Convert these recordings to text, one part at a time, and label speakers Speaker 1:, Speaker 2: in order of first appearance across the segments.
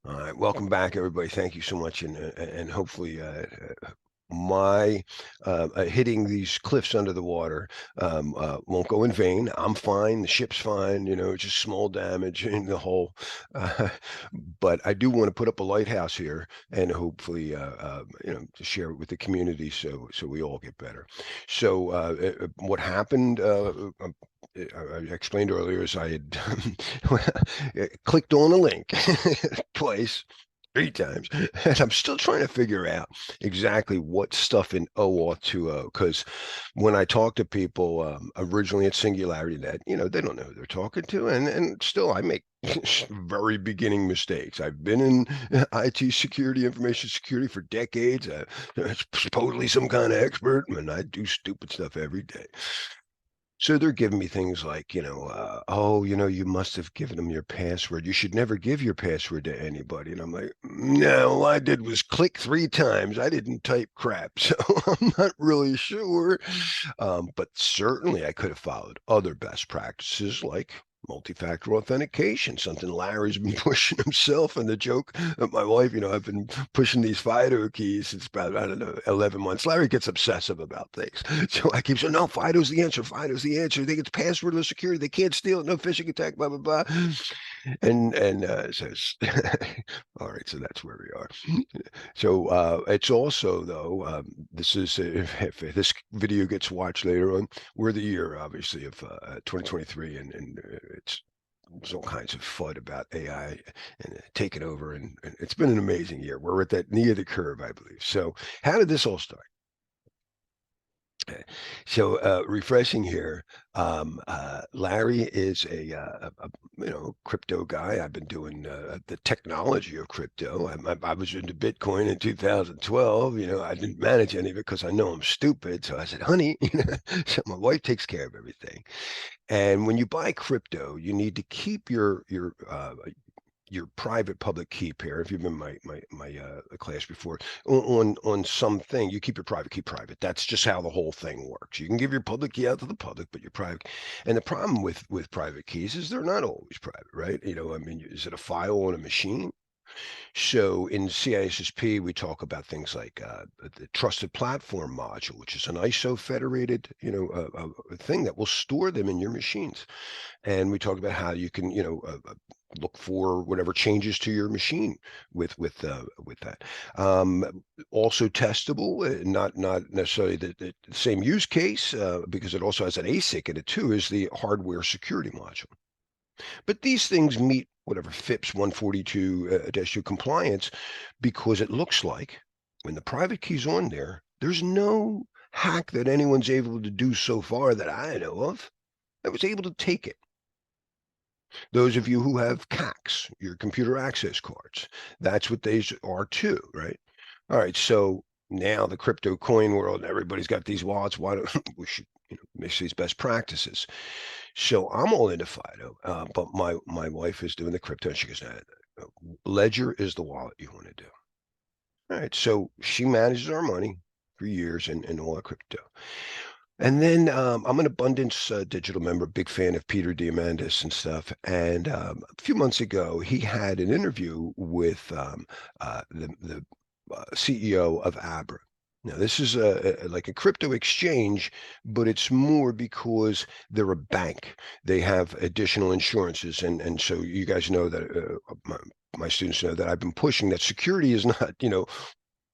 Speaker 1: All right, welcome back, everybody. Thank you so much, and hopefully, my hitting these cliffs under the water won't go in vain. I'm fine. The ship's fine. Just small damage in the hull, uh, but I do want to put up a lighthouse here, and hopefully, to share it with the community, so we all get better. So, what happened? I explained earlier is I had clicked on a link twice, three times, and I'm still trying to figure out exactly what stuff in OAuth 2.0, because when I talk to people originally at Singularity Net, they don't know who they're talking to, and still I make very beginning mistakes. I've been in IT security, information security for decades. Supposedly some kind of expert, and I do stupid stuff every day. So they're giving me things like, oh, you must have given them your password. You should never give your password to anybody. And I'm like, no, all I did was click three times. I didn't type crap. So I'm not really sure. But certainly I could have followed other best practices like multi-factor authentication, something Larry's been pushing himself. And the joke of my wife, I've been pushing these FIDO keys since about, I don't know, 11 months. Larry gets obsessive about things. So I keep saying, no, FIDO's the answer. FIDO's the answer. They get passwordless security. They can't steal it. No phishing attack, blah, blah, blah. And says, all right, so that's where we are. So it's also, though, this is, if this video gets watched later on, we're the year, obviously, of 2023, and there's all kinds of FUD about AI and taking over, and it's been an amazing year. We're at that knee of the curve, I believe. So how did this all start? So refreshing here. Larry is a crypto guy. I've been doing the technology of crypto. I was into Bitcoin in 2012. I didn't manage any of it because I know I'm stupid. So I said, honey, so my wife takes care of everything. And when you buy crypto, you need to keep your private public key pair. If you've been in my class before, on something, you keep your private key private. That's just how the whole thing works. You can give your public key out to the public, but your private. And the problem with private keys is they're not always private, right? I mean, is it a file on a machine? So in CISSP, we talk about things like the trusted platform module, which is an ISO federated, thing that will store them in your machines. And we talked about how you can, look for whatever changes to your machine with that. Also testable, not necessarily the same use case, because it also has an ASIC in it too, is the hardware security module. But these things meet whatever FIPS 142-2 compliance, because it looks like when the private key's on there, there's no hack that anyone's able to do so far that I know of that was able to take it. Those of you who have CACs, your computer access cards, that's what these are too, right? All right, so now the crypto coin world, everybody's got these wallets. Why don't we should mix these best practices? So I'm all into FIDO, but my wife is doing the crypto, and she goes, Ledger is the wallet you want to do. All right, so she manages our money for years and all our crypto. And then I'm an Abundance Digital member, big fan of Peter Diamandis and stuff. And a few months ago, he had an interview with the CEO of Abra. Now, this is like a crypto exchange, but it's more because they're a bank. They have additional insurances, and so you guys know that my students know that I've been pushing that security is not,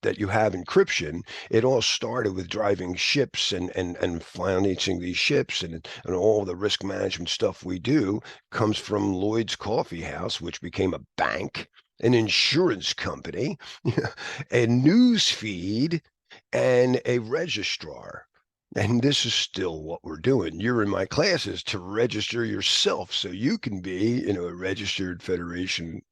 Speaker 1: that you have encryption. It all started with driving ships and financing these ships, and all the risk management stuff we do comes from Lloyd's Coffee House, which became a bank, an insurance company, a news feed, and a registrar. And this is still what we're doing. You're in my classes to register yourself so you can be, a registered Federation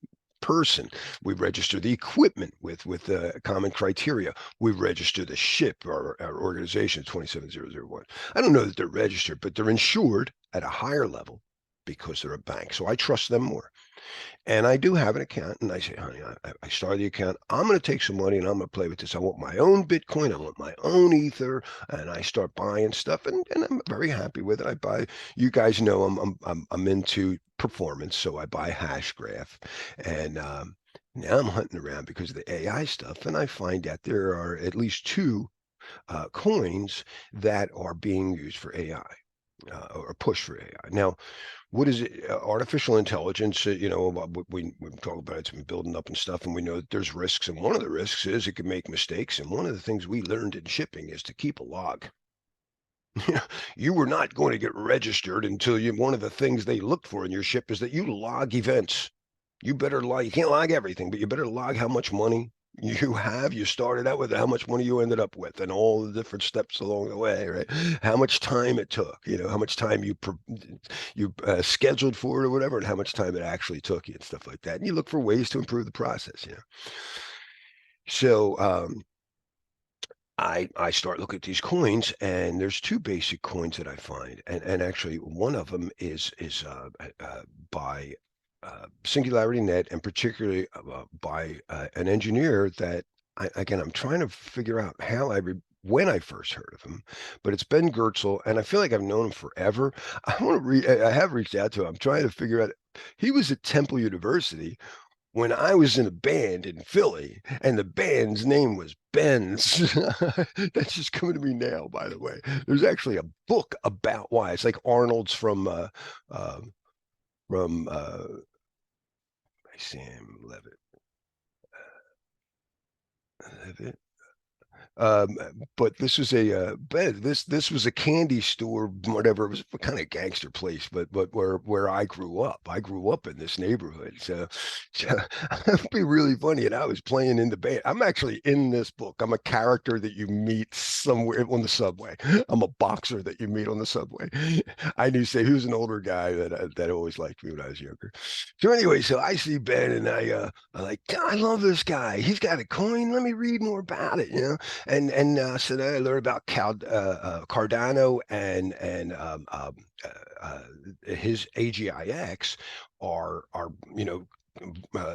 Speaker 1: person. We register the equipment with common criteria. We register the ship, our organization, 27001. I don't know that they're registered, but they're insured at a higher level because they're a bank. So I trust them more. And I do have an account, and I say, honey, I started the account. I'm going to take some money and I'm going to play with this. I want my own Bitcoin. I want my own Ether, and I start buying stuff, and I'm very happy with it. I buy. You guys know I'm into performance, so I buy Hashgraph, and Now I'm hunting around because of the AI stuff, and I find out there are at least two coins that are being used for AI. Or push for AI. Now, what is it? Artificial intelligence, we talk about it's been building up and stuff, and we know that there's risks. And one of the risks is it can make mistakes. And one of the things we learned in shipping is to keep a log. You were not going to get registered until one of the things they looked for in your ship is that you log events. You better log, you can't log everything, but you better log how much money you started out with, how much money you ended up with, and all the different steps along the way, right? How much time it took, how much time you scheduled for it or whatever, and how much time it actually took you and stuff like that. And you look for ways to improve the process. So I start looking at these coins, and there's two basic coins that I find, and actually one of them is by Singularity Net, and particularly by an engineer that again I'm trying to figure out when I first heard of him, but it's Ben Gertzel, and I feel like I've known him forever. I have reached out to him. I'm trying to figure out. He was at Temple University when I was in a band in Philly, and the band's name was Ben's. That's just coming to me now, by the way. There's actually a book about why. It's like Arnold's uh, from Sam Levitt. Um, but this was a bed. This was a candy store, whatever. It was a kind of gangster place, but where I grew up. I grew up in this neighborhood, so it would be really funny. And I was playing in the band. I'm actually in this book. I'm a character that you meet somewhere on the subway. I'm a boxer that you meet on the subway. I knew say he was an older guy that always liked me when I was younger. So anyway, so I see Ben and I like, "God, I love this guy. He's got a coin. Let me read more about it. So then I learned about Cardano and his AGIX are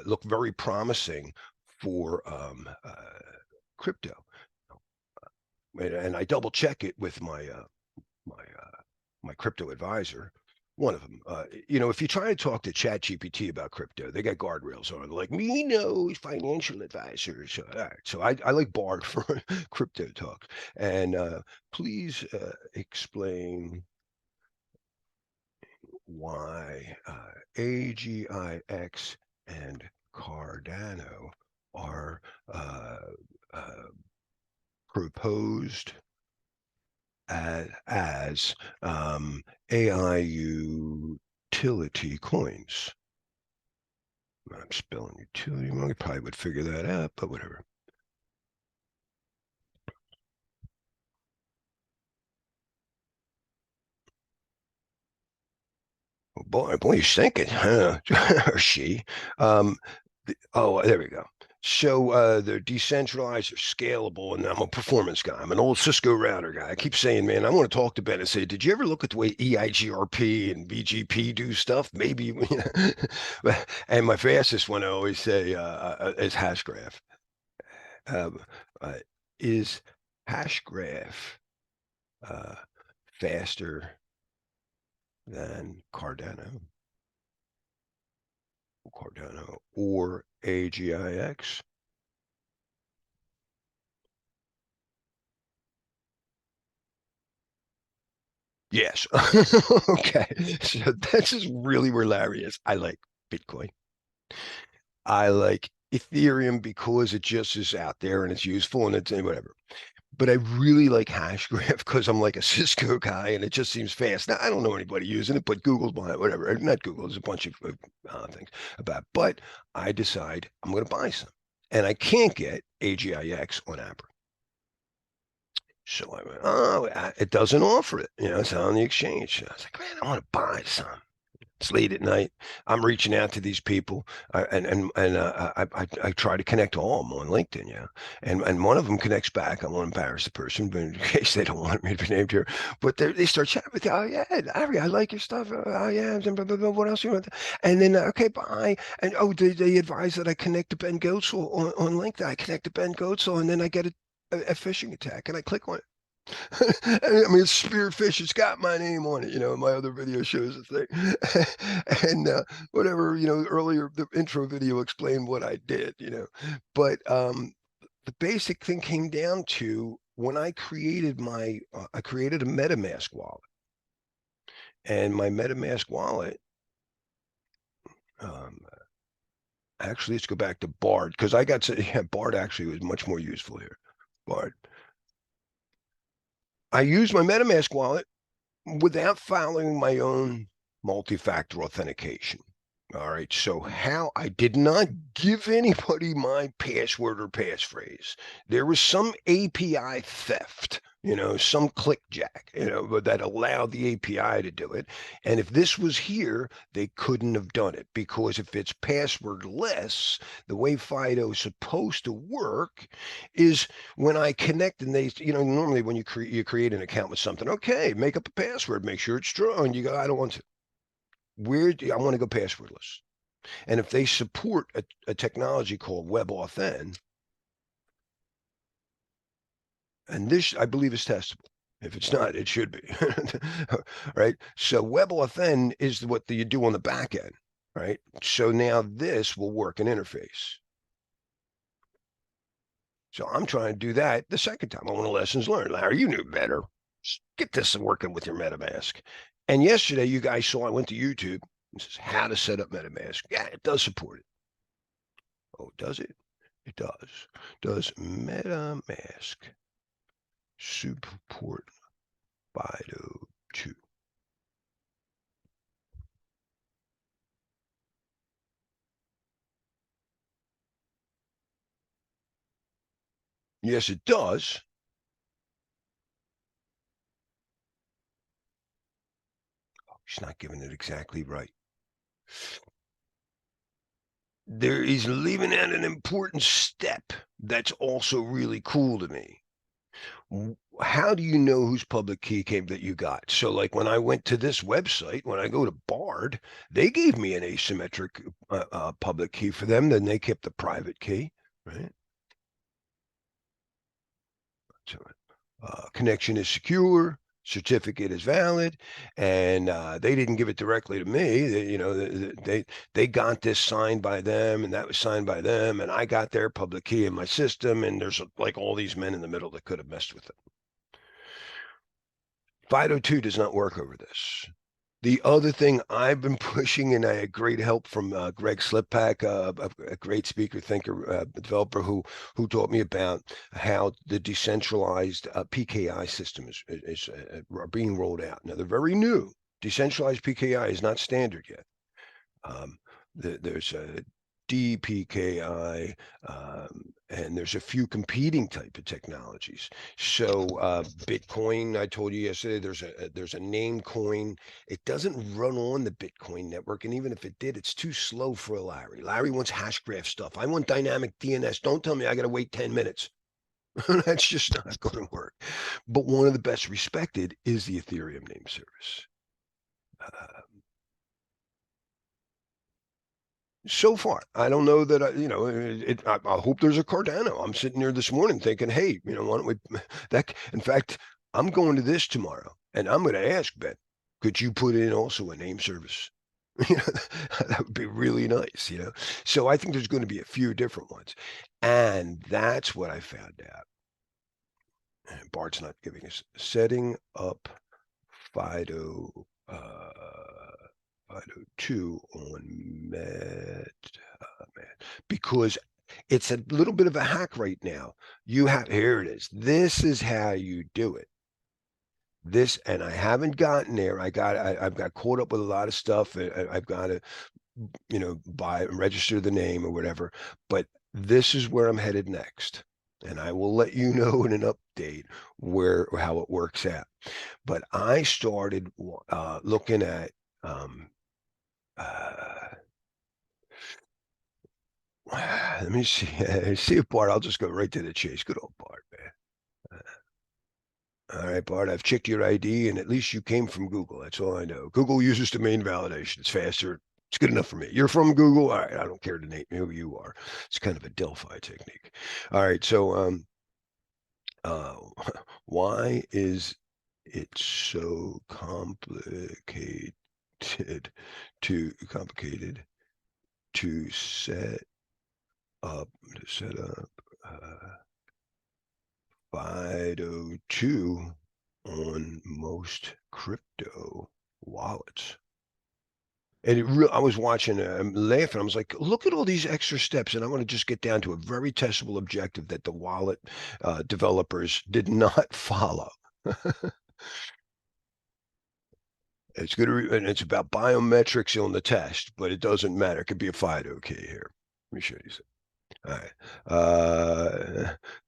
Speaker 1: look very promising for crypto. And I double check it with my crypto advisor. One of them, if you try to talk to Chat GPT about crypto, they got guardrails on. Like me knows financial advisors. So, all right, so I like Bard for crypto talk. And please explain why AGIX and Cardano are uh, proposed as AI utility coins. I'm spelling utility wrong. You probably would figure that out, but whatever. Oh boy, he's thinking, huh? Or she. There we go. So they're decentralized, they're scalable, and I'm a performance guy. I'm an old Cisco router guy. I keep saying, man, I want to talk to Ben and say, did you ever look at the way EIGRP and BGP do stuff? Maybe, and my fastest one I always say is Hashgraph. Um, uh, is Hashgraph uh, faster than Cardano or AGIX? Yes. Okay. So this is really where Larry is. I like Bitcoin. I like Ethereum because it just is out there and it's useful and it's whatever. But I really like Hashgraph because I'm like a Cisco guy and it just seems fast. Now, I don't know anybody using it, but Google's buying it, whatever. Not Google, there's a bunch of things about it. But I decide I'm going to buy some. And I can't get AGIX on Apple. So I went, it doesn't offer it. It's on the exchange. I was like, man, I want to buy some. It's late at night. I'm reaching out to these people, I try to connect to all of them on LinkedIn, and one of them connects back. I won't embarrass the person, but in case they don't want me to be named here, but they start chatting with you. Oh yeah, Larry, I like your stuff. Oh yeah, blah, blah, blah, what else you want? And then okay, bye. And they advise that I connect to Ben Goetzel on LinkedIn. I connect to Ben Goetzel, and then I get a phishing attack, and I click on it. I mean, it's Spearfish. It's got my name on it. My other video shows the thing, and whatever. Earlier the intro video explained what I did. But the basic thing came down to when I created I created a MetaMask wallet, and my MetaMask wallet. Um, Actually, let's go back to Bard because I got to. Yeah, Bard actually was much more useful here. Bard. I used my MetaMask wallet without following my own multi-factor authentication. All right. So how I did not give anybody my password or passphrase. There was some API theft, some clickjack, but that allowed the API to do it. And if this was here, they couldn't have done it because if it's passwordless, the way FIDO is supposed to work is when I connect and they, normally when you create an account with something, okay, make up a password, make sure it's strong. You go, I don't want to. I want to go passwordless. And if they support a technology called WebAuthn, and this I believe is testable. If it's not, it should be. Right? So WebAuthn is what you do on the back end, right? So now this will work an interface. So I'm trying to do that the second time. I want a lessons learned. Larry, you knew better. Get this working with your MetaMask. And yesterday, you guys saw I went to YouTube. This is how to set up MetaMask. Yeah, it does support it. Oh, does it? It does. Does MetaMask support FIDO2? Yes, it does. Oh, he's not giving it exactly right. He's leaving out an important step that's also really cool to me. How do you know whose public key came that you got? So like when I went to this website, when I go to Bard, they gave me an asymmetric public key for them. Then they kept the private key, right? So, connection is secure, certificate is valid, and they didn't give it directly to me. They got this signed by them, and that was signed by them, and I got their public key in my system, and there's like all these men in the middle that could have messed with it. FIDO2 does not work over this. The other thing I've been pushing, and I had great help from Greg Slippak, a great speaker, thinker, developer who taught me about how the decentralized PKI system is being rolled out. Now they're very new. Decentralized PKI is not standard yet. There's a DPKI, and there's a few competing type of technologies. So Bitcoin, I told you yesterday, there's a name coin. It doesn't run on the Bitcoin network, and even if it did, it's too slow for Larry. Larry wants hashgraph stuff. I want dynamic DNS. Don't tell me I got to wait 10 minutes. That's just not going to work. But one of the best respected is the Ethereum name service. So far, I don't know that I hope there's a Cardano. I'm sitting here this morning thinking, hey, why don't we? That in fact, I'm going to this tomorrow, and I'm going to ask Ben, could you put in also a name service? That would be really nice. So I think there's going to be a few different ones, and that's what I found out. And Bart's not giving us setting up Fido. FIDO2 on because it's a little bit of a hack right now. Here it is. This is how you do it. And I haven't gotten there. I've got caught up with a lot of stuff. I've got to, buy and register the name or whatever. But this is where I'm headed next. And I will let you know in an update how it works out. But I started looking at let me see. See if Bart. I'll just go right to the chase. Good old Bart, man. All right, Bart. I've checked your ID, and at least you came from Google. That's all I know. Google uses domain validation. It's faster. It's good enough for me. You're from Google. All right. I don't care to name who you are. It's kind of a Delphi technique. All right. So Uh, why is it so complicated complicated to up set up FIDO2 on most crypto wallets? And I was watching, I'm laughing. I was like, look at all these extra steps. And I want to just get down to a very testable objective that the wallet developers did not follow. It's going to, and it's about biometrics on the test, but it doesn't matter. It could be a FIDO key here. Let me show you something. All right.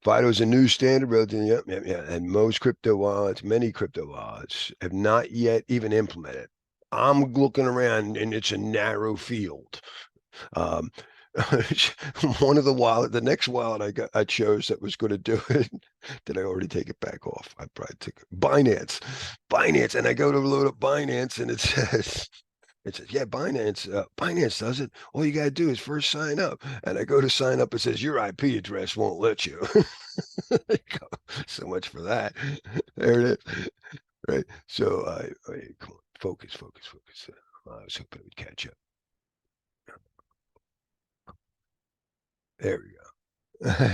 Speaker 1: FIDO is a new standard. Yep, yep, yeah. And most crypto wallets, many crypto wallets, have not yet even implemented. I'm looking around and it's a narrow field. Um, one of the next wallet I chose that was going to do it. Did I already take it back off? I probably took it. Binance, and I go to load up Binance, and it says, yeah, Binance does it. All you got to do is first sign up. And I go to sign up. It says, your IP address won't let you. So much for that. There it is. Right. So, come on, focus. I was hoping it would catch up. There we go.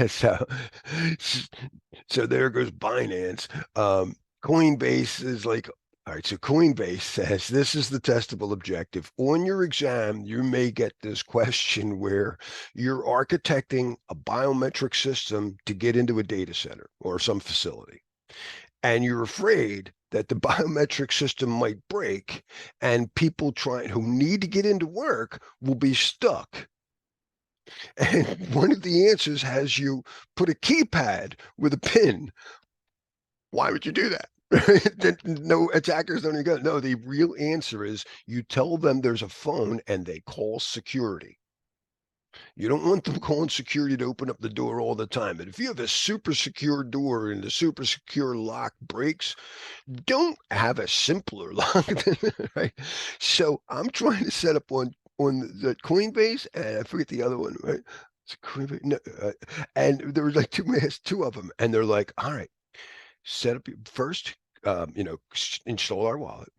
Speaker 1: So there goes Binance. Coinbase is like, all right, so Coinbase says this is the testable objective. On your exam, you may get this question where you're architecting a biometric system to get into a data center or some facility, and you're afraid that the biometric system might break and people trying who need to get into work will be stuck. And one of the answers has you put a keypad with a pin. Why would you do that? No, attackers don't even go. No, the real answer is you tell them there's a phone and they call security. You don't want them calling security to open up the door all the time. But if you have a super secure door and the super secure lock breaks, don't have a simpler lock, right? So I'm trying to set up on the Coinbase, and I forget the other one, right? It's Coinbase, no, and there was like two of them, and they're like, all right, set up first. Install our wallet.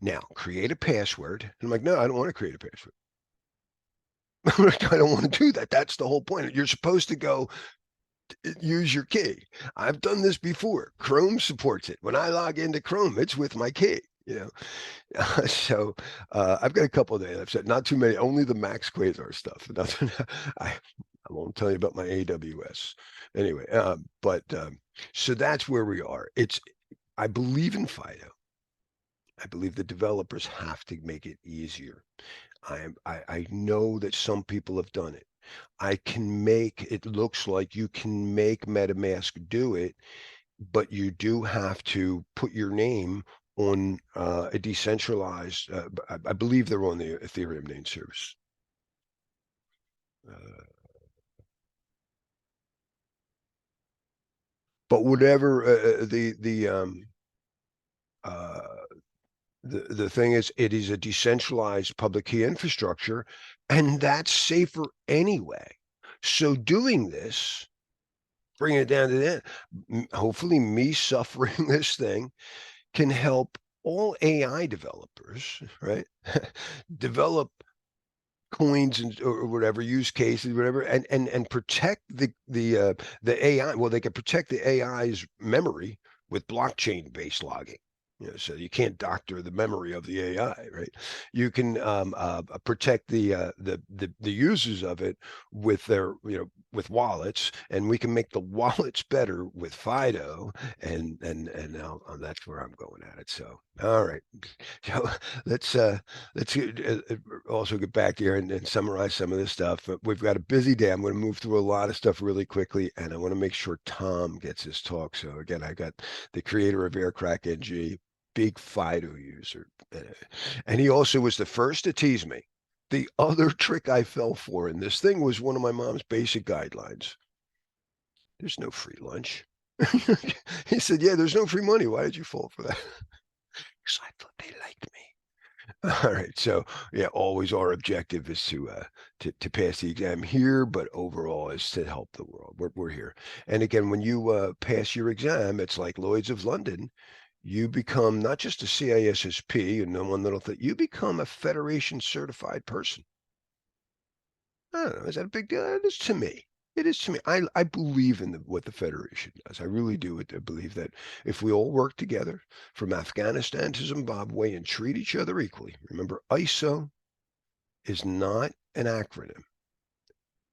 Speaker 1: Now create a password. And I'm like, no, I don't want to create a password. I don't want to do that. That's the whole point. You're supposed to go use your key. I've done this before. Chrome supports it. When I log into Chrome, it's with my key. So I've got a couple of days. I've said not too many. Only the Max Quasar stuff. Nothing. I won't tell you about my AWS. Anyway, so that's where we are. I believe in FIDO. I believe the developers have to make it easier. I know that some people have done it. It looks like you can make MetaMask do it, but you do have to put your name on a decentralized, I believe they're on the Ethereum name service. Uh, but whatever uh, the thing is, it is a decentralized public key infrastructure, and that's safer anyway. So doing this, bringing it down to that, hopefully me suffering this thing can help all AI developers, right? Develop coins or whatever use cases, whatever, and protect the AI. Well, they can protect the AI's memory with blockchain based logging. So you can't doctor the memory of the AI, right? You can protect the users of it with their with wallets, and we can make the wallets better with FIDO, and now that's where I'm going at it. So all right, so let's also get back here and summarize some of this stuff. We've got a busy day. I'm going to move through a lot of stuff really quickly, and I want to make sure Tom gets his talk. So again, I got the creator of Aircrack NG, big FIDO user, and he also was the first to tease me. The other trick I fell for in this thing was one of my mom's basic guidelines. There's no free lunch. He said, yeah, there's no free money. Why did you fall for that? Because I thought they liked me. All right. So yeah, always our objective is to pass the exam here, but overall is to help the world. We're here. And again, when you pass your exam, it's like Lloyd's of London. You become not just a CISSP and no one little thing. You become a Federation certified person. I don't know. Is that a big deal? It is to me. It is to me. I believe in what the Federation does. I really do. I believe that if we all work together from Afghanistan to Zimbabwe and treat each other equally, remember, ISO is not an acronym.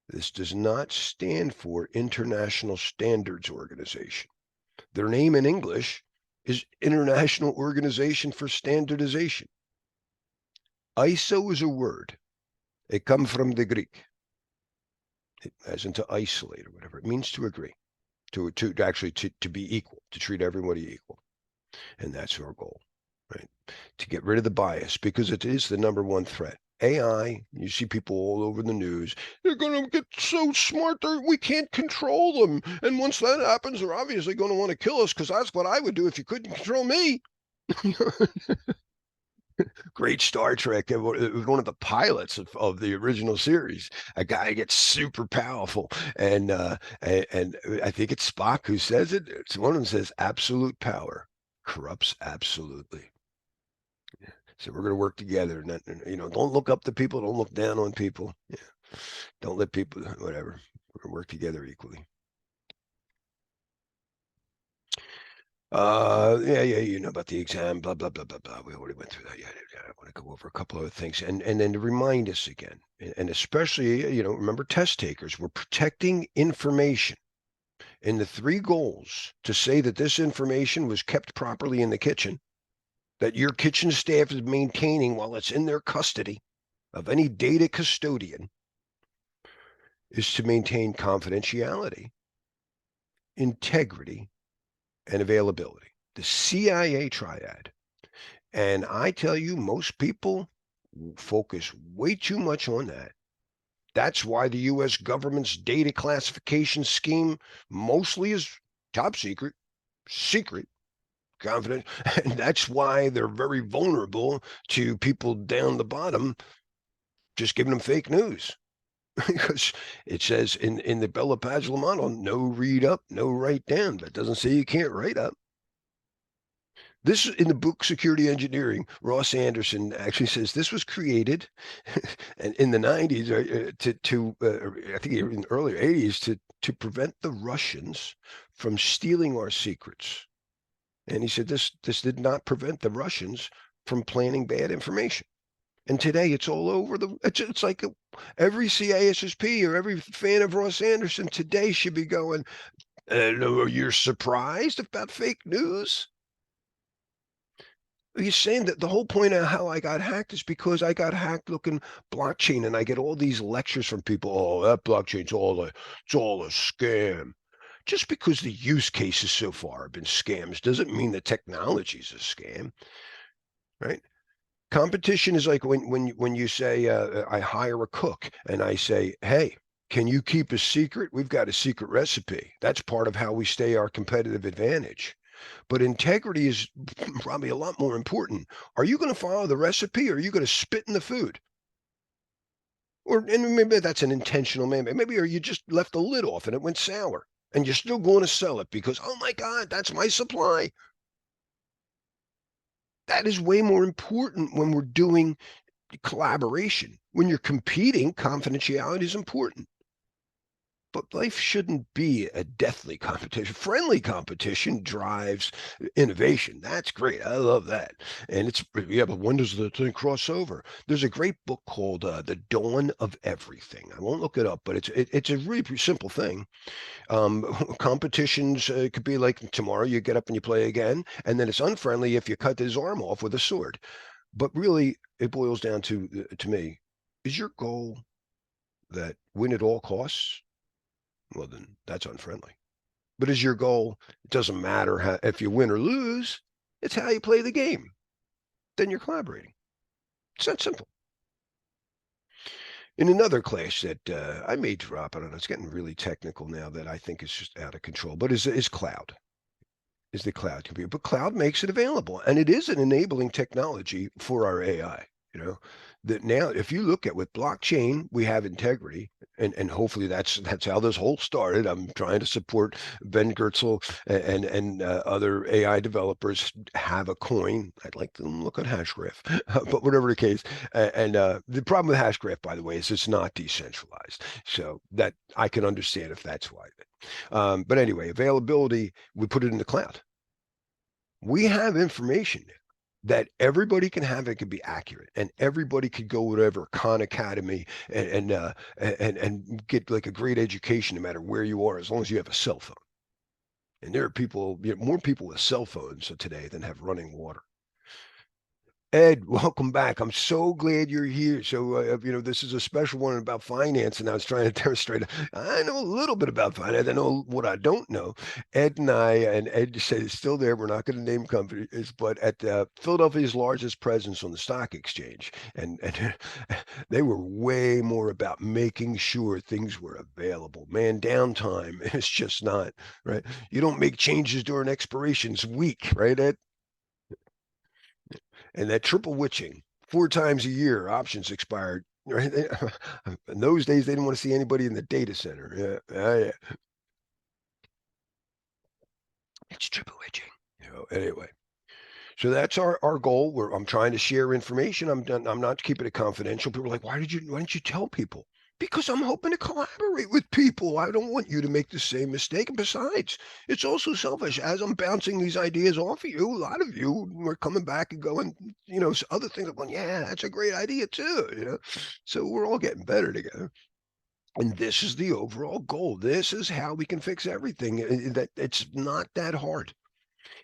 Speaker 1: This does not stand for International Standards Organization. Their name in English is International Organization for Standardization. ISO is a word. It comes from the Greek, as in to isolate or whatever. It means to agree, to actually to be equal, to treat everybody equal. And that's our goal, right? To get rid of the bias because it is the number one threat. AI, you see people all over the news, they're going to get so smart we can't control them. And once that happens, they're obviously going to want to kill us because that's what I would do if you couldn't control me. Great Star Trek. It was one of the pilots of the original series. A guy gets super powerful, and I think it's Spock who says it. It's one of them says, "Absolute power corrupts absolutely." So we're going to work together. Not, don't look up to people. Don't look down on people. Yeah. Don't let people, whatever. We're going to work together equally. Yeah, you know about the exam, blah, blah, blah, blah, blah. We already went through that. Yeah, I want to go over a couple other things. And then to remind us again, and especially, remember test takers, we're protecting information. And the three goals to say that this information was kept properly in the kitchen, that your kitchen staff is maintaining while it's in their custody of any data custodian, is to maintain confidentiality, integrity, and availability. The CIA triad. And I tell you, most people focus way too much on that. That's why the U.S. government's data classification scheme mostly is top secret, secret, confident. And that's why they're very vulnerable to people down the bottom just giving them fake news. Because it says in the Bella Padula model, no read up, no write down. That doesn't say you can't write up. This in the book Security Engineering, Ross Anderson actually says this was created in the 90s I think in the earlier 80s to prevent the Russians from stealing our secrets. And he said this did not prevent the Russians from planning bad information. And today it's all over it's like every CISSP or every fan of Ross Anderson today should be going, you're surprised about fake news? He's saying that the whole point of how I got hacked is because I got hacked looking blockchain and I get all these lectures from people. Oh, that blockchain's it's all a scam. Just because the use cases so far have been scams doesn't mean the technology's a scam, right? Competition is like when you say I hire a cook and I say, hey, can you keep a secret? We've got a secret recipe. That's part of how we stay our competitive advantage. But integrity is probably a lot more important. Are you going to follow the recipe or are you going to spit in the food? And maybe that's an intentional, maybe, or you just left the lid off and it went sour and you're still going to sell it because, oh my God, that's my supply. That is way more important when we're doing collaboration. When you're competing, confidentiality is important. But life shouldn't be a deathly competition. Friendly competition drives innovation. That's great. I love that. And yeah, but when does the thing cross over? There's a great book called The Dawn of Everything. I won't look it up, but it's a really simple thing. Competitions could be like tomorrow you get up and you play again, and then it's unfriendly if you cut his arm off with a sword. But really, it boils down to me, is your goal that win at all costs? Well, then that's unfriendly. But is your goal, it doesn't matter if you win or lose, it's how you play the game. Then you're collaborating. It's that simple. In another class that I may drop, I don't know, it's getting really technical now that I think it's just out of control, but is cloud, is the cloud computer. But cloud makes it available, and it is an enabling technology for our AI. You know, that now if you look at with blockchain, we have integrity, and hopefully that's how this whole started. I'm trying to support Ben Gertzel and other AI developers have a coin. I'd like to look at Hashgraph, but whatever the case. And the problem with Hashgraph, by the way, is it's not decentralized, so that I can understand if that's why. But anyway, availability, we put it in the cloud. We have information that everybody can have. It can be accurate, and everybody could go whatever Khan Academy and get like a great education no matter where you are, as long as you have a cell phone. And there are people, more people with cell phones today than have running water. Ed, welcome back. I'm so glad you're here. So, this is a special one about finance, and I was trying to demonstrate. I know a little bit about finance. I know what I don't know. Ed said it's still there. We're not going to name companies, but at Philadelphia's largest presence on the stock exchange, and they were way more about making sure things were available. Man, downtime is just not right. You don't make changes during expirations week, right, Ed? And that triple witching, 4 times a year, options expired. Right? In those days, they didn't want to see anybody in the data center. Yeah. It's triple witching. Anyway. So that's our goal. Where I'm trying to share information. I'm not keeping it confidential. People are like, why didn't you tell people? Because I'm hoping to collaborate with people. I don't want you to make the same mistake. And besides, it's also selfish. As I'm bouncing these ideas off of you, a lot of you are coming back and going, other things. I'm going, yeah, that's a great idea too. So we're all getting better together. And this is the overall goal. This is how we can fix everything. That it's not that hard.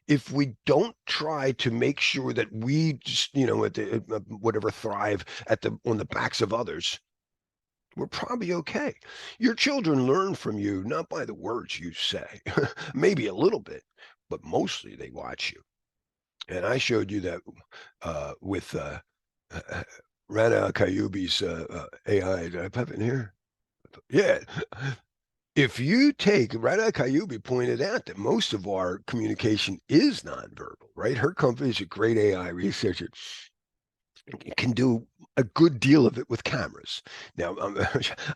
Speaker 1: If we don't try to make sure that we just, at the, whatever thrive on the backs of others, we're probably okay. Your children learn from you not by the words you say, maybe a little bit, but mostly they watch you. And I showed you that with Rana Kayubi's AI. Did I have it in here? Yeah. If you take, Rana Kayubi pointed out that most of our communication is nonverbal, right? Her company is a great AI researcher, can do a good deal of it with cameras. Now,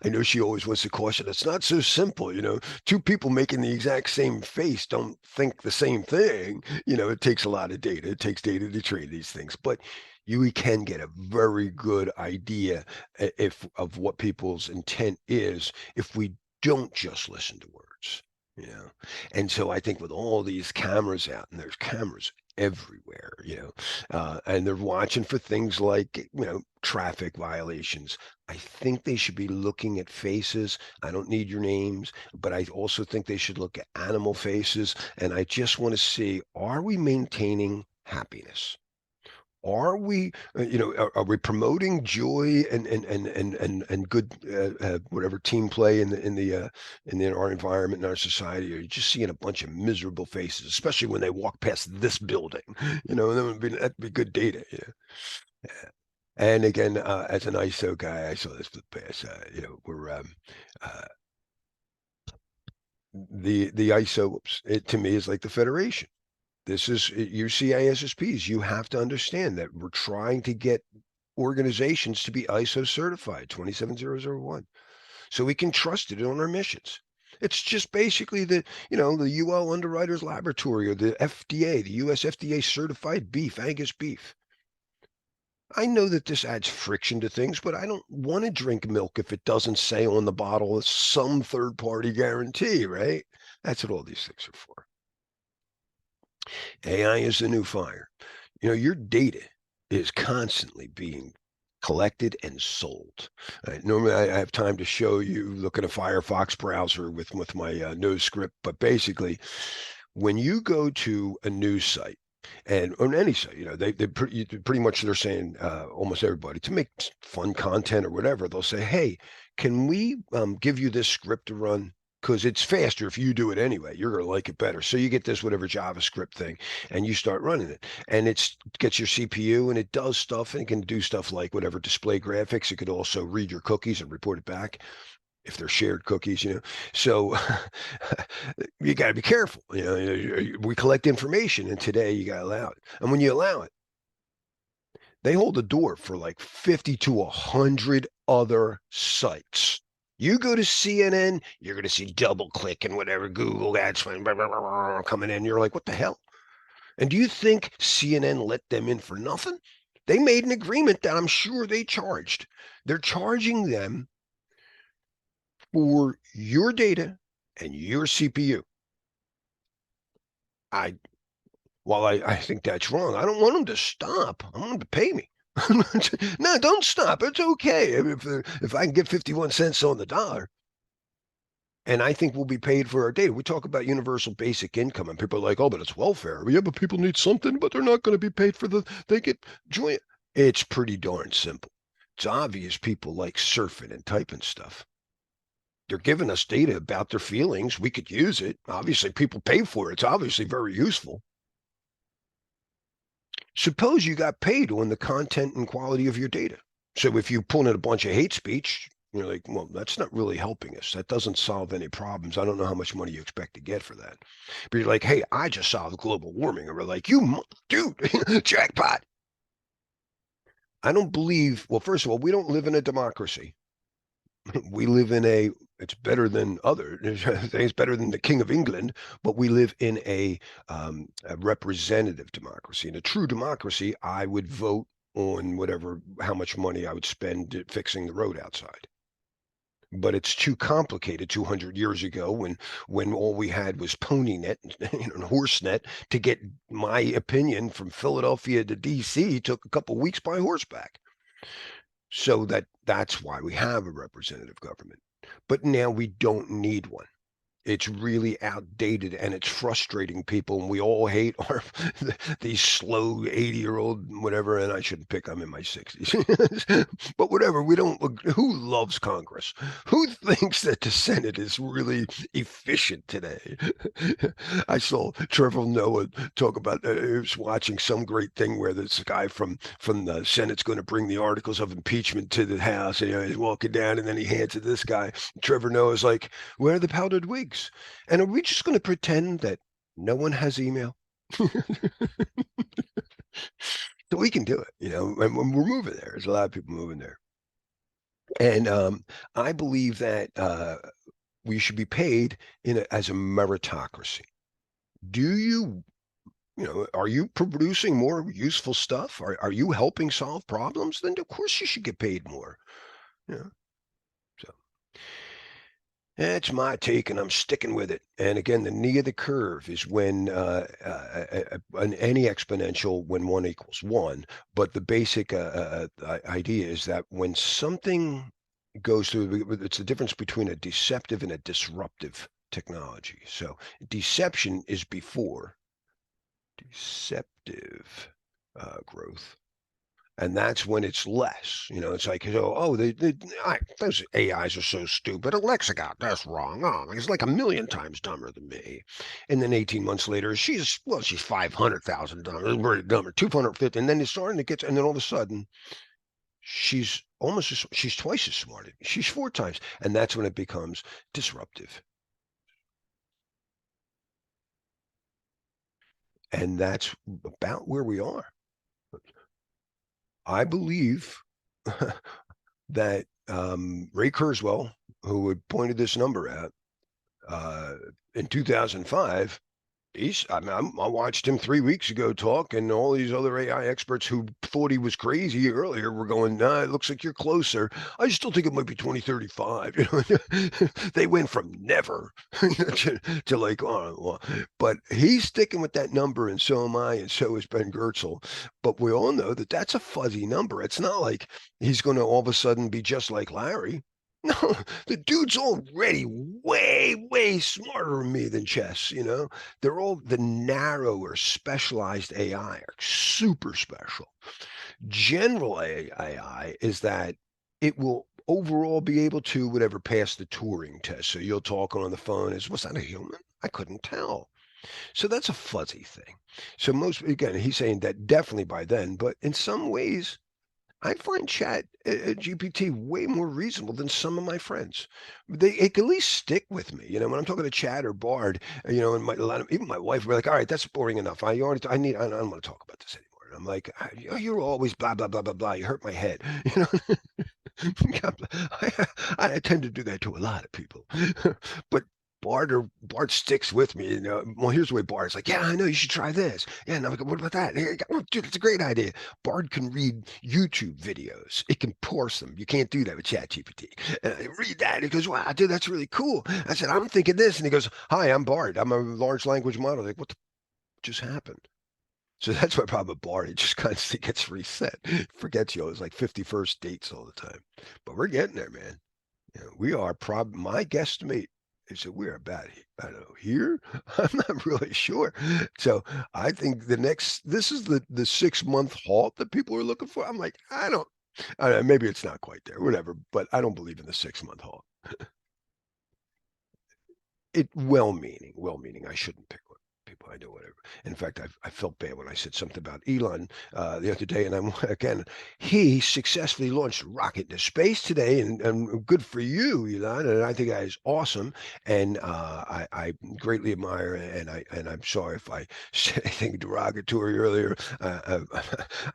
Speaker 1: I know she always wants to caution, it's not so simple. Two people making the exact same face don't think the same thing. It takes a lot of data. It takes data to train these things, but you can get a very good idea if of what people's intent is if we don't just listen to words. You know, and so I think with all these cameras out, and there's cameras everywhere, and they're watching for things like, traffic violations. I think they should be looking at faces. I don't need your names, but I also think they should look at animal faces. And I just want to see, are we maintaining happiness? Are we, are we promoting joy and good whatever team play in our environment in our society? Or are you just seeing a bunch of miserable faces, especially when they walk past this building? That'd be good data. Yeah. And again, as an ISO guy, I saw this for the past. We're uh, the ISO. It to me is like the Federation. This is your CISSPs. You have to understand that we're trying to get organizations to be ISO certified 27001, so we can trust it on our missions. It's just basically the UL Underwriters Laboratory or the FDA, the US FDA certified beef, Angus beef. I know that this adds friction to things, but I don't want to drink milk if it doesn't say on the bottle some third party guarantee, right? That's what all these things are for. AI is the new fire. Your data is constantly being collected and sold. Normally, I have time to show you, look at a Firefox browser with my nose script, but basically, when you go to a news site, and on any site, they pretty much they're saying almost everybody to make fun content or whatever. They'll say, "Hey, can we give you this script to run? Because it's faster if you do it anyway. You're gonna like it better." So you get this whatever JavaScript thing, and you start running it, and it gets your CPU, and it does stuff, and it can do stuff like whatever display graphics. It could also read your cookies and report it back if they're shared cookies. So you got to be careful. We collect information, and today you got to allow it. And when you allow it, They hold the door for like 50 to 100 other sites. You go to CNN, you're going to see double click and whatever Google ads coming in. You're like, what the hell? And do you think CNN let them in for nothing? They made an agreement that I'm sure they charged. They're charging them for your data and your CPU. I While I think that's wrong, I don't want them to stop. I want them to pay me. No, don't stop. It's okay. If I can get 51 cents on the dollar, and I think we'll be paid for our data. We talk about universal basic income, and people are like, oh, but it's welfare. Yeah, but people need something, but they're not going to be paid for they get joy. It's pretty darn simple. It's obvious people like surfing and typing stuff. They're giving us data about their feelings. We could use it. Obviously, people pay for it. It's obviously very useful. Suppose you got paid on the content and quality of your data. So if you pull in a bunch of hate speech, you're like, well, that's not really helping us. That doesn't solve any problems. I don't know how much money you expect to get for that. But you're like, hey, I just solved global warming. And we're like, you, dude, jackpot. I don't believe, well, first of all, we don't live in a democracy. We live in it's better than it's better than the King of England, but we live in a representative democracy. In a true democracy, I would vote on how much money I would spend fixing the road outside. But it's too complicated 200 years ago when all we had was PonyNet and HorseNet to get my opinion from Philadelphia to DC took a couple weeks by horseback. So that's why we have a representative government. But now we don't need one. It's really outdated and it's frustrating people, and we all hate these slow 80-year-old whatever. And I shouldn't pick. I'm in my 60s, but whatever. We don't. Who loves Congress? Who thinks that the Senate is really efficient today? I saw Trevor Noah talk about. He was watching some great thing where this guy from the Senate's going to bring the articles of impeachment to the House, and he's walking down, and then he hands it to this guy. Trevor Noah's like, "Where are the powdered wigs? And are we just going to pretend that no one has email?" So we can do it, and when we're moving there. There's a lot of people moving there. And I believe that we should be paid as a meritocracy. Do are you producing more useful stuff? Are you helping solve problems? Then of course you should get paid more. Yeah. So that's my take, and I'm sticking with it. And again, the knee of the curve is when any exponential when 1 equals 1. But the basic idea is that when something goes through, it's the difference between a deceptive and a disruptive technology. So deception is before deceptive growth. And that's when it's less. It's like, those AIs are so stupid. Alexa got this wrong. Oh, he's like a million times dumber than me. And then 18 months later, she's 500,000 dumber, very dumber, 250. And then it's starting to get, and then all of a sudden, she's twice as smart. She's 4 times. And that's when it becomes disruptive. And that's about where we are. I believe that Ray Kurzweil, who had pointed this number out in 2005, I watched him 3 weeks ago talk, and all these other AI experts who thought he was crazy earlier were going, nah, it looks like you're closer. I still think it might be 2035. They went from never to like, oh, well. But he's sticking with that number, and so am I, and so is Ben Goertzel. But we all know that that's a fuzzy number. It's not like he's going to all of a sudden be just like Larry. No, the dude's already way, way smarter than me than chess. They're all the narrower, specialized AI are super special. General AI is that it will overall be able to whatever pass the Turing test. So you'll talk on the phone was that a human? I couldn't tell. So that's a fuzzy thing. So again, he's saying that definitely by then, but in some ways, I find Chat GPT way more reasonable than some of my friends. It can at least stick with me. When I'm talking to Chat or Bard, and even my wife will be like, "All right, that's boring enough. I don't want to talk about this anymore." I'm like, you're always blah, blah, blah, blah, blah. You hurt my head. You know, I tend to do that to a lot of people. But Bart sticks with me. You know, well, here's the way Bart's like, yeah, I know you should try this. Yeah, and I'm like, what about that? Yeah, oh, dude, it's a great idea. Bart can read YouTube videos. It can parse them. You can't do that with ChatGPT. Read that. He goes, wow, dude, that's really cool. I said, I'm thinking this, and he goes, hi, I'm Bart. I'm a large language model. Like, what the just happened? So that's my problem with Bart. He just constantly gets reset. Forgets you. It's like 51st dates all the time. But we're getting there, man. You know, we are my guesstimate is that we're about, I don't know, here. I'm not really sure. So I think this is the 6 month halt that people are looking for. I'm like, I don't know, maybe it's not quite there, whatever, but I don't believe in the 6 month halt. It well meaning. I shouldn't pick one. People, I know whatever. In fact, I felt bad when I said something about Elon the other day, and I'm again, he successfully launched a rocket into space today, and good for you, Elon. And I think that is awesome, and I greatly admire, and I'm sorry if I said anything derogatory earlier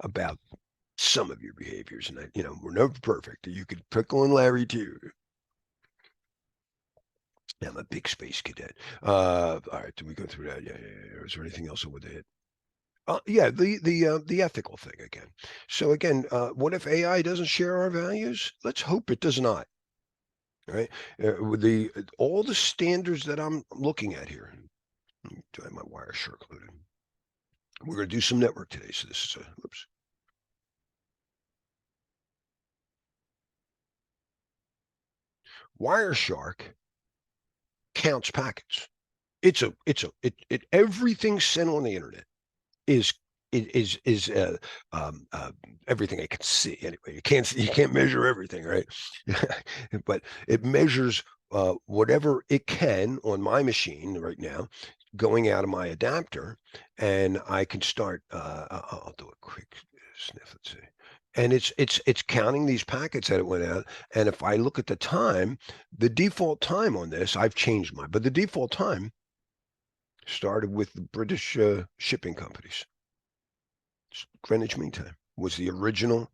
Speaker 1: about some of your behaviors, and we're never perfect. You could pick on Larry too. Yeah, I'm a big space cadet. All right, did we go through that? Yeah. Is there anything else I would hit? Yeah, the ethical thing again. So again, what if AI doesn't share our values? Let's hope it does not. Right? With the all the standards that I'm looking at here. Do I have my wire shark loaded? We're going to do some network today. So this is a whoops. Wireshark counts packets. Everything sent on the internet is is everything I can see anyway. You can't measure everything, right? But it measures whatever it can on my machine right now, going out of my adapter, and I can start. I'll do a quick sniff. Let's see. And it's counting these packets that it went out. And if I look at the time, the default time on this, I've changed mine, but the default time started with the British shipping companies. Greenwich Mean Time was the original.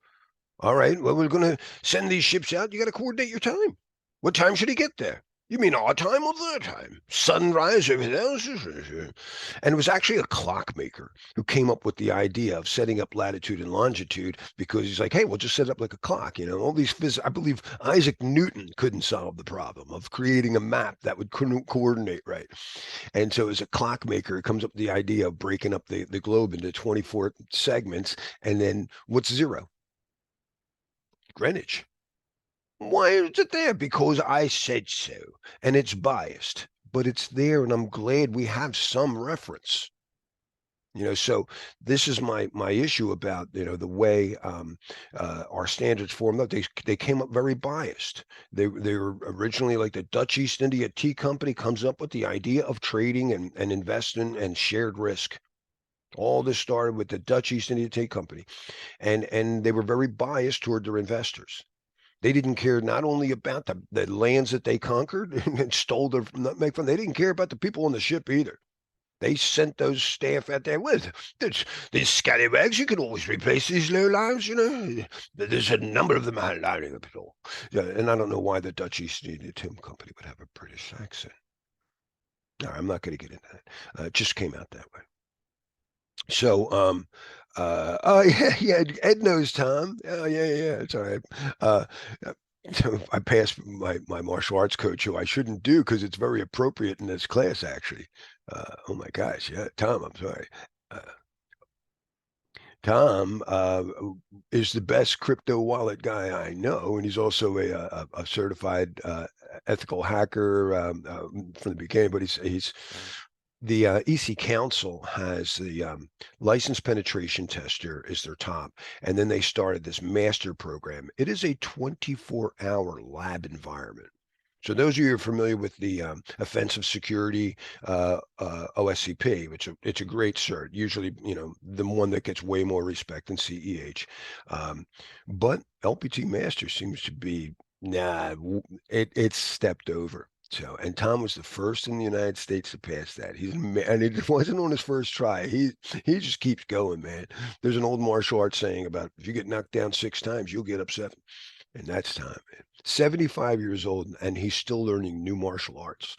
Speaker 1: All right, well, we're going to send these ships out. You got to coordinate your time. What time should he get there? You mean our time or their time? Sunrise, everything else. And it was actually a clockmaker who came up with the idea of setting up latitude and longitude because he's like, hey, we'll just set it up like a clock. All these I believe Isaac Newton couldn't solve the problem of creating a map that would coordinate right. And so as a clockmaker, it comes up with the idea of breaking up the globe into 24 segments. And then what's zero? Greenwich. Why is it there? Because I said so. And it's biased, but it's there. And I'm glad we have some reference. So this is my issue about the way our standards formed up. They came up very biased. They were originally like the Dutch East India Tea Company comes up with the idea of trading and investing and shared risk. All this started with the Dutch East India Tea Company, and they were very biased toward their investors. They didn't care not only about the lands that they conquered and stole their nutmeg from. They didn't care about the people on the ship either. They sent those staff out there with these scallywags. You can always replace these low lives. There's a number of them out lining the patrol. Yeah, and I don't know why the Dutch East India Tin Company would have a British accent. No, I'm not going to get into that. It just came out that way. So, oh yeah, Ed knows Tom. Oh yeah, it's all right. Uh, so I passed my martial arts coach, who I shouldn't do because it's very appropriate in this class, actually. Oh my gosh, yeah, Tom, I'm sorry. Uh, Tom is the best crypto wallet guy I know, and he's also a certified ethical hacker from the beginning. But he's the EC Council has the license penetration tester is their top, and then they started this master program. It is a 24-hour lab environment. So those of you who are familiar with the offensive security OSCP, which it's a great cert, usually the one that gets way more respect than CEH, but LPT Master seems to be it's stepped over. So, and Tom was the first in the United States to pass that. And it wasn't on his first try. He just keeps going, man. There's an old martial arts saying about if you get knocked down 6 times, you'll get up seven. And that's Tom, man. 75 years old, and he's still learning new martial arts.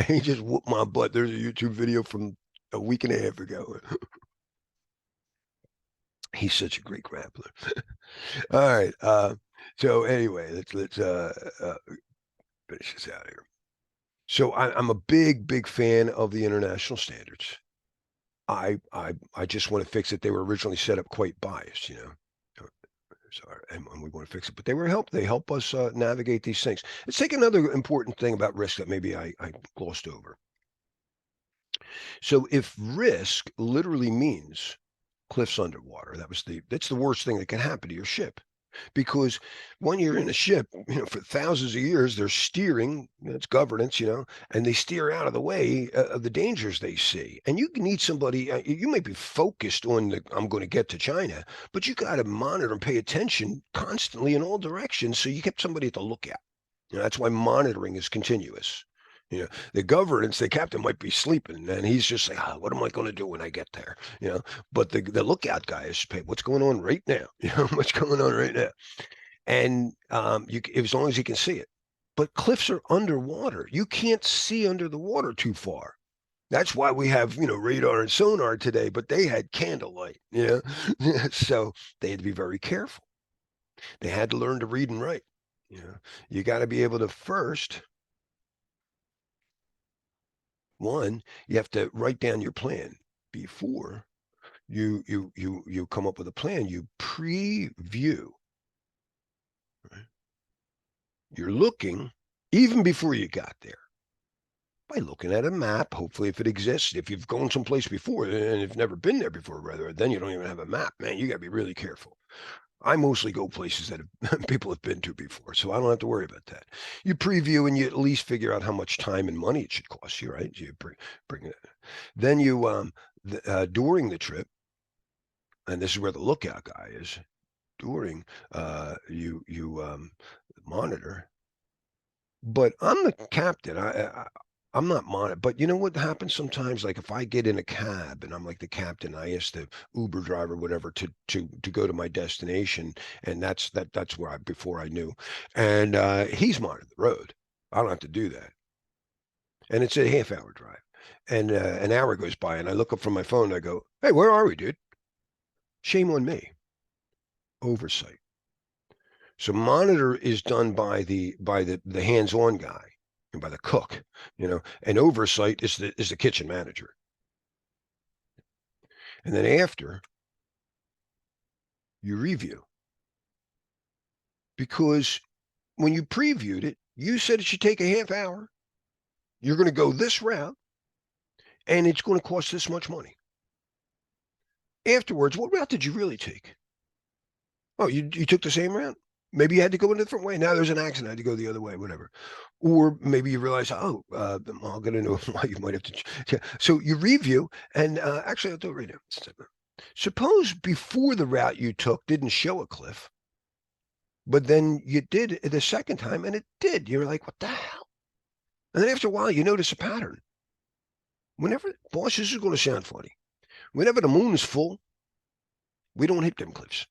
Speaker 1: He just whooped my butt. There's a YouTube video from a week and a half ago. He's such a great grappler. All right. So anyway, let's finish this out here. So I'm a big fan of the international standards. I just want to fix it. They were originally set up quite biased, you know. Sorry, and we want to fix it, but they help us navigate these things. Let's take another important thing about risk that maybe I glossed over. So if risk literally means cliffs underwater, that's the worst thing that can happen to your ship. Because when you're in a ship, for thousands of years, they're steering, it's governance, and they steer out of the way of the dangers they see. And you need somebody, you may be focused on I'm going to get to China, but you got to monitor and pay attention constantly in all directions. So you kept somebody at the lookout. That's why monitoring is continuous. The governance, the captain might be sleeping and he's just like, what am I going to do when I get there? But the lookout guy is paid. What's going on right now? What's going on right now? And as long as you can see it. But cliffs are underwater. You can't see under the water too far. That's why we have, radar and sonar today, but they had candlelight, so they had to be very careful. They had to learn to read and write. You got to be able to first, one, you have to write down your plan before you come up with a plan. You preview. Right? You're looking even before you got there by looking at a map. Hopefully, if it exists, if you've gone someplace before and you've never been there before, rather, then you don't even have a map, man. You got to be really careful. I mostly go places that people have been to before, so I don't have to worry about that. You preview and you at least figure out how much time and money it should cost you, right? You bring it. Then you during the trip, and this is where the lookout guy is. During you monitor, but I'm the captain. I'm not monitored. But you know what happens sometimes? Like if I get in a cab and I'm like the captain, I ask the Uber driver, whatever, to go to my destination, and that's where before I knew, and he's monitoring the road. I don't have to do that, and it's a half-hour drive, and an hour goes by, and I look up from my phone, and I go, "Hey, where are we, dude?" Shame on me. Oversight. So monitor is done by the hands-on guy and by the cook, and oversight is the kitchen manager. And then after you review, because when you previewed it, you said it should take a half hour. You're going to go this route, and it's going to cost this much money. Afterwards, what route did you really take? Oh, you took the same route? Maybe you had to go in a different way. Now there's an accident. I had to go the other way, whatever. Or maybe you realize, I'll get into why you might have to. So you review, and actually, I'll do it right now. Suppose before the route you took didn't show a cliff, but then you did the second time, and it did. You're like, what the hell? And then after a while, you notice a pattern. Whenever, boss, this is going to sound funny. Whenever the moon is full, we don't hit them cliffs.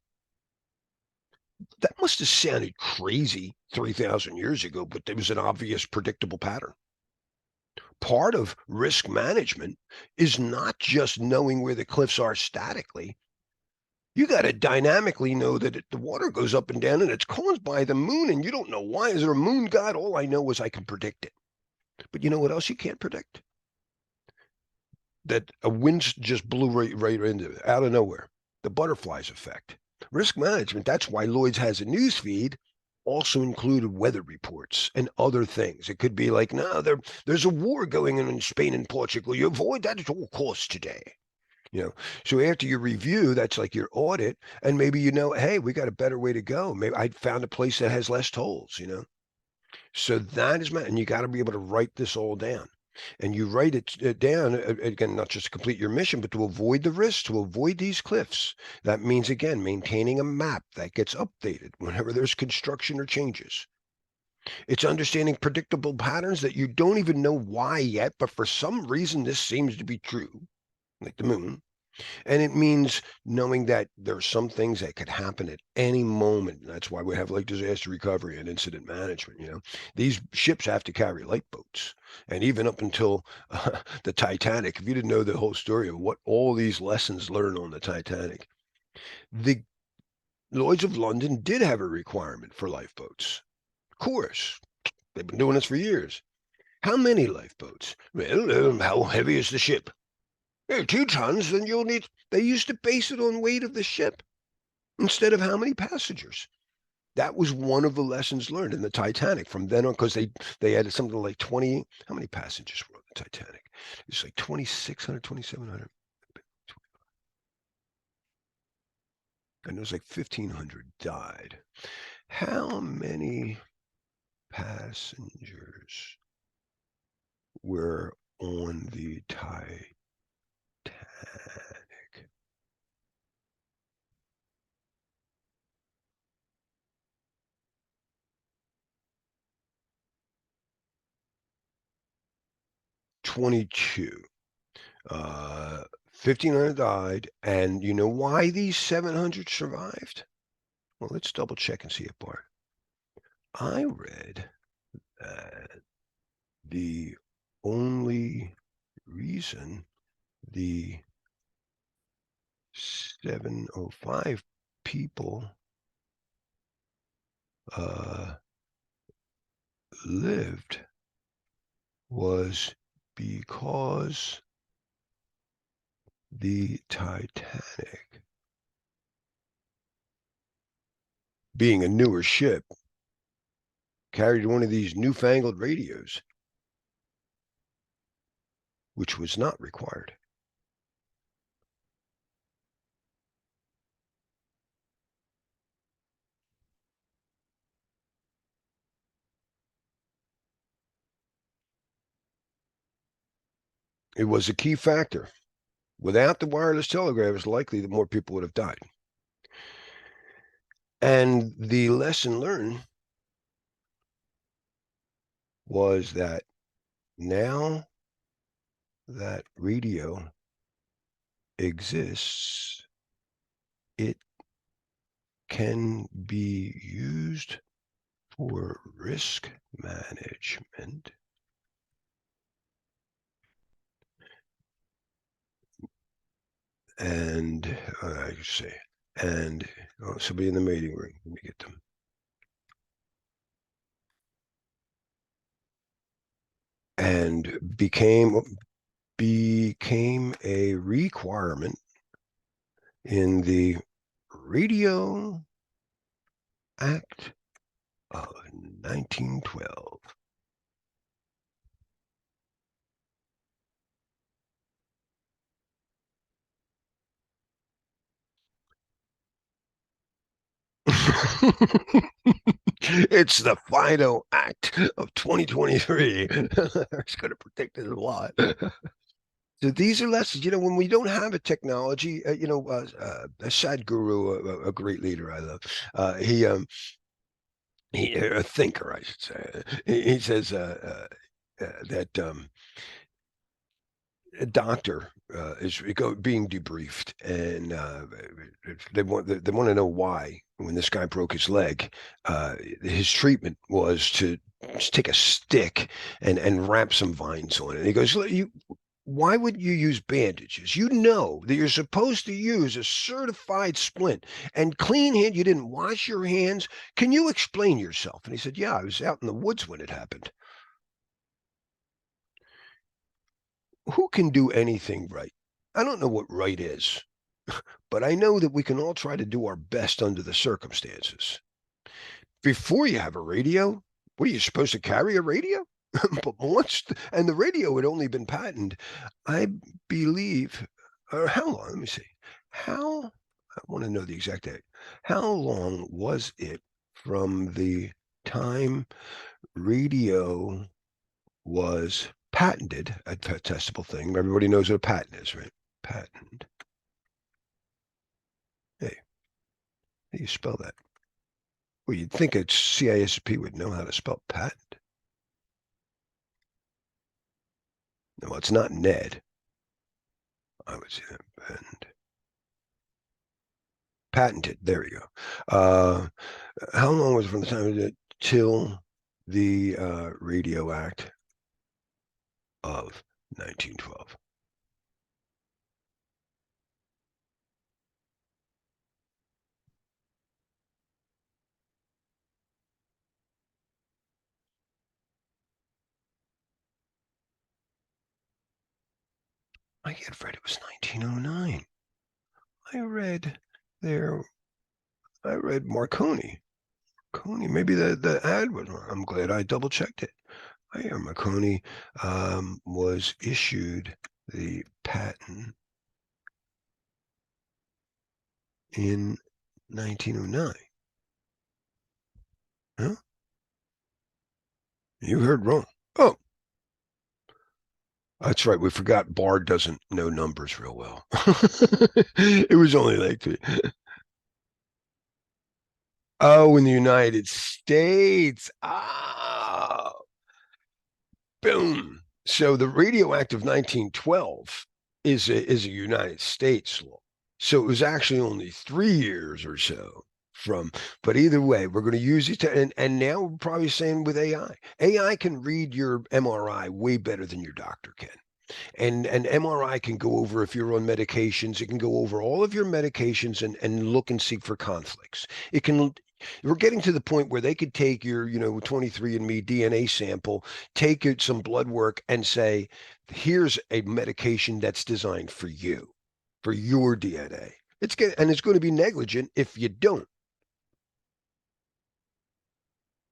Speaker 1: That must have sounded crazy 3,000 years ago, but there was an obvious, predictable pattern. Part of risk management is not just knowing where the cliffs are statically. You got to dynamically know that the water goes up and down, and it's caused by the moon, and you don't know why. Is there a moon god? All I know is I can predict it. But you know what else you can't predict? That a wind just blew right into it, out of nowhere. The butterflies effect. Risk management, that's why Lloyd's has a news feed, also included weather reports and other things. It could be like, no, there's a war going on in Spain and Portugal. You avoid that at all costs today. So after you review, that's like your audit, and maybe hey, we got a better way to go. Maybe I found a place that has less tolls. So that is and you got to be able to write this all down. And you write it down, again, not just to complete your mission, but to avoid the risks, to avoid these cliffs. That means, again, maintaining a map that gets updated whenever there's construction or changes. It's understanding predictable patterns that you don't even know why yet, but for some reason this seems to be true, like the moon. And it means knowing that there are some things that could happen at any moment. And that's why we have like disaster recovery and incident management. These ships have to carry lifeboats. And even up until the Titanic, if you didn't know the whole story of what all these lessons learned on the Titanic, the Lloyd's of London did have a requirement for lifeboats. Of course, they've been doing this for years. How many lifeboats? Well, how heavy is the ship? 2 tons, then you'll need. They used to base it on weight of the ship instead of how many passengers. That was one of the lessons learned in the Titanic from then on, because they had something like 20. How many passengers were on the Titanic? It's like 2,600, 2,700. And it was like 1,500 died. How many passengers were on the Titanic? 22. 1,500 died. And you know why these 700 survived? Well, let's double check and see it, Bart. I read that the only reason the 705 people lived was because the Titanic, being a newer ship, carried one of these newfangled radios, which was not required. It was a key factor. Without the wireless telegraph, it's likely that more people would have died. And the lesson learned was that now that radio exists, it can be used for risk management and I say, and somebody in the meeting room. Let me get them. And became a requirement in the Radio Act of 1912. It's the FIDO Act of 2023. It's going to protect us a lot. So these are lessons, when we don't have a technology, Sadhguru, a great leader I love, he a thinker, I should say. He says that a doctor is being debriefed, and they want to know why when this guy broke his leg, his treatment was to take a stick and wrap some vines on it. And he goes, why would you use bandages? You know that you're supposed to use a certified splint and clean hand. You didn't wash your hands. Can you explain yourself? And he said, yeah, I was out in the woods when it happened. Who can do anything right? I don't know what right is, but I know that we can all try to do our best under the circumstances. Before you have a radio, what are you supposed to carry a radio? But and the radio had only been patented, I believe, or how long? Let me see. I want to know the exact date. How long was it from the time radio was patented, a testable thing? Everybody knows what a patent is, right? Patent. Hey, how do you spell that? Well, you'd think a CISSP would know how to spell patent. No, it's not Ned. I would say that. Patented. There you go. How long was it from the time of it till the Radio Act of 1912? I had read it was 1909. I read there. I read Marconi. Marconi. Maybe the ad was wrong. I'm glad I double checked it. I hear Marconi was issued the patent in 1909. Huh? You heard wrong. Oh, that's right. We forgot Bard doesn't know numbers real well. It was only like three. Oh, in the United States. Ah, boom. So the radioactive 1912 is a United States law. So it was actually only 3 years or so from, but either way, we're going to use it. And now we're probably saying with AI. AI can read your MRI way better than your doctor can. And an MRI can go over if you're on medications. It can go over all of your medications and look and see for conflicts. It can. We're getting to the point where they could take your, 23andMe DNA sample, take it some blood work, and say, here's a medication that's designed for your DNA. It's going to be negligent if you don't.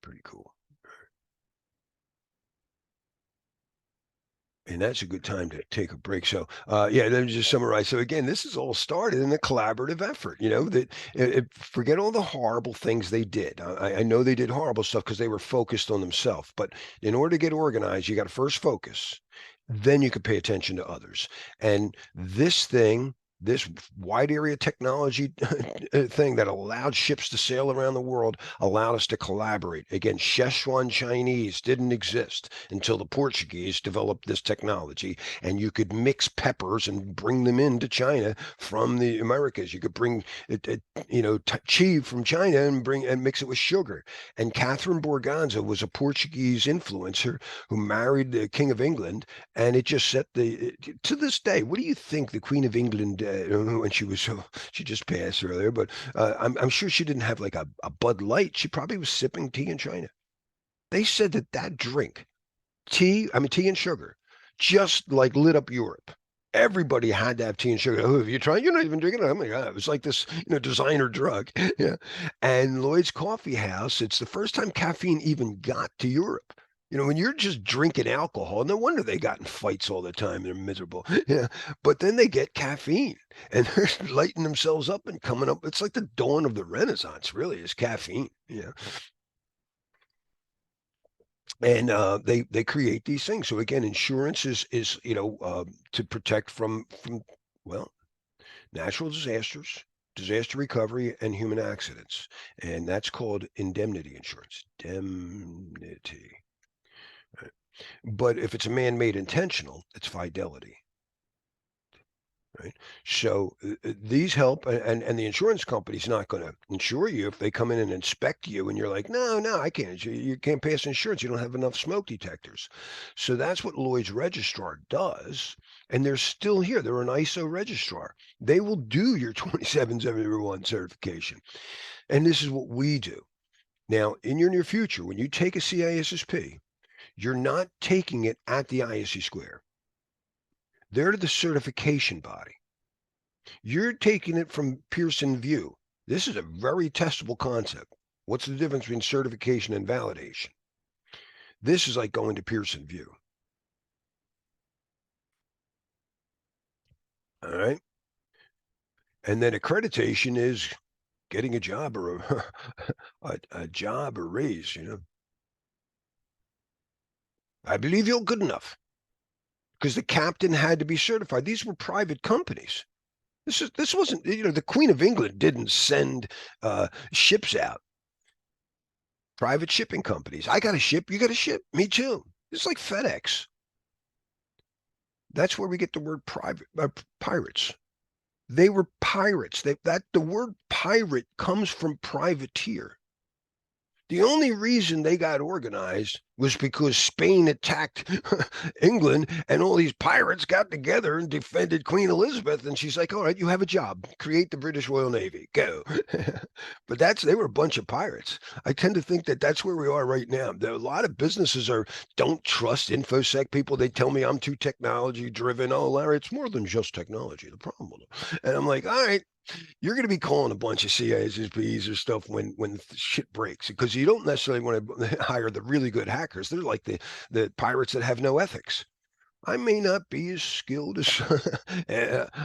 Speaker 1: Pretty cool. And that's a good time to take a break. So, yeah, let me just summarize. So, again, this is all started in a collaborative effort. Forget all the horrible things they did. I know they did horrible stuff because they were focused on themselves. But in order to get organized, you got to first focus. Then you can pay attention to others. And this wide area technology thing that allowed ships to sail around the world allowed us to collaborate. Again, Szechuan Chinese didn't exist until the Portuguese developed this technology, and you could mix peppers and bring them into China from the Americas. You could bring chi from China and bring and mix it with sugar. And Catherine Borganza was a Portuguese influencer who married the King of England, and it just set the to this day. What do you think the Queen of England when she was so she just passed earlier, but I'm sure she didn't have like a Bud Light. She probably was sipping tea in China. They said that drink, tea and sugar, just like lit up Europe. Everybody had to have tea and sugar. Oh, have you tried? You're not even drinking it. Oh my God. It was like this, designer drug. Yeah. And Lloyd's Coffee House, it's the first time caffeine even got to Europe. When you're just drinking alcohol, no wonder they got in fights all the time. They're miserable. Yeah. But then they get caffeine and they're lighting themselves up and coming up. It's like the dawn of the Renaissance, really, is caffeine. Yeah. And they create these things. So again, insurance is to protect from well natural disasters, disaster recovery, and human accidents, and that's called indemnity insurance. Indemnity. Right? But if it's a man-made intentional, it's fidelity. Right. So these help, and the insurance company's not going to insure you if they come in and inspect you, and you're like, no, I can't. You can't pass insurance. You don't have enough smoke detectors. So that's what Lloyd's registrar does, and they're still here. They're an ISO registrar. They will do your 27701 certification, and this is what we do. Now, in your near future, when you take a CISSP, you're not taking it at the ISC square. They're the certification body. You're taking it from Pearson VUE. This is a very testable concept. What's the difference between certification and validation? This is like going to Pearson VUE. All right. And then accreditation is getting a job or a job or raise. I believe you're good enough because the captain had to be certified. These were private companies. This wasn't, the Queen of England didn't send ships out. Private shipping companies. I got to ship. You got to ship. Me too. It's like FedEx. That's where we get the word private pirates. They were pirates. The word pirate comes from privateer. The only reason they got organized was because Spain attacked England and all these pirates got together and defended Queen Elizabeth. And she's like, all right, you have a job. Create the British Royal Navy. Go. But they were a bunch of pirates. I tend to think that that's where we are right now. A lot of businesses don't trust InfoSec people. They tell me I'm too technology driven. Oh, Larry, it's more than just technology. The problem. And I'm like, all right, you're going to be calling a bunch of CISSPs or stuff when shit breaks because you don't necessarily want to hire the really good hackers. They're like the pirates that have no ethics. I may not be as skilled as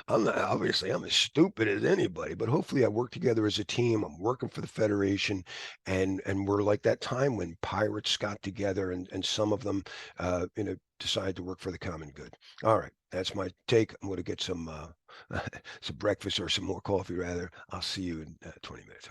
Speaker 1: I'm not, obviously I'm as stupid as anybody, but hopefully I work together as a team. I'm working for the Federation and we're like that time when pirates got together and some of them decided to work for the common good. All right, that's my take. I'm going to get some some breakfast or some more coffee rather. I'll see you in 20 minutes.